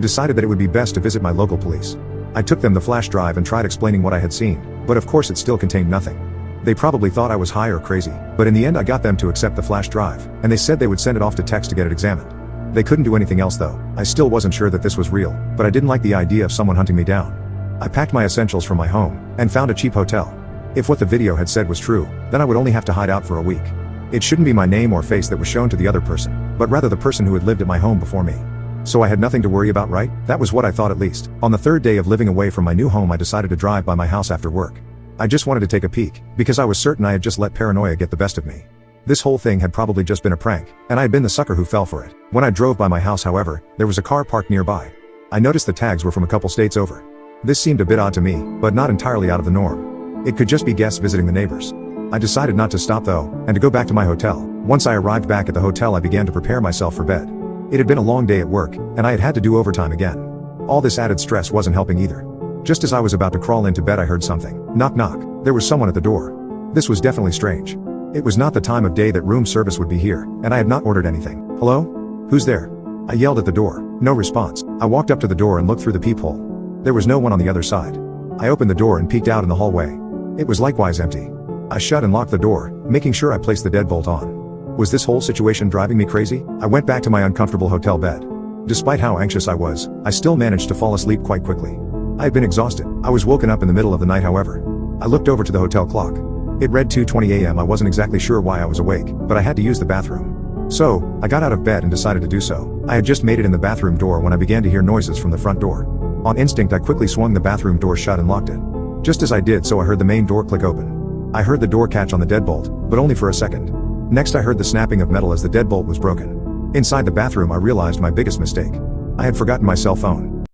I decided that it would be best to visit my local police. I took them the flash drive and tried explaining what I had seen, but of course it still contained nothing. They probably thought I was high or crazy, but in the end I got them to accept the flash drive, and they said they would send it off to Tex to get it examined. They couldn't do anything else though. I still wasn't sure that this was real, but I didn't like the idea of someone hunting me down. I packed my essentials from my home, and found a cheap hotel. If what the video had said was true, then I would only have to hide out for a week. It shouldn't be my name or face that was shown to the other person, but rather the person who had lived at my home before me. So I had nothing to worry about, right? That was what I thought at least. On the third day of living away from my new home, I decided to drive by my house after work. I just wanted to take a peek, because I was certain I had just let paranoia get the best of me. This whole thing had probably just been a prank, and I had been the sucker who fell for it. When I drove by my house, however, there was a car parked nearby. I noticed the tags were from a couple states over. This seemed a bit odd to me, but not entirely out of the norm. It could just be guests visiting the neighbors. I decided not to stop though, and to go back to my hotel. Once I arrived back at the hotel, I began to prepare myself for bed. It had been a long day at work, and I had to do overtime again. All this added stress wasn't helping either. Just as I was about to crawl into bed, I heard something. Knock knock. There was someone at the door. This was definitely strange. It was not the time of day that room service would be here, and I had not ordered anything. Hello? Who's there? I yelled at the door. No response. I walked up to the door and looked through the peephole. There was no one on the other side. I opened the door and peeked out in the hallway. It was likewise empty. I shut and locked the door, making sure I placed the deadbolt on. Was this whole situation driving me crazy? I went back to my uncomfortable hotel bed. Despite how anxious I was, I still managed to fall asleep quite quickly. I had been exhausted. I was woken up in the middle of the night, however. I looked over to the hotel clock. It read 2:20 a.m. I wasn't exactly sure why I was awake, but I had to use the bathroom. So, I got out of bed and decided to do so. I had just made it in the bathroom door when I began to hear noises from the front door. On instinct, I quickly swung the bathroom door shut and locked it. Just as I did so, I heard the main door click open. I heard the door catch on the deadbolt, but only for a second. Next, I heard the snapping of metal as the deadbolt was broken. Inside the bathroom, I realized my biggest mistake. I had forgotten my cell phone.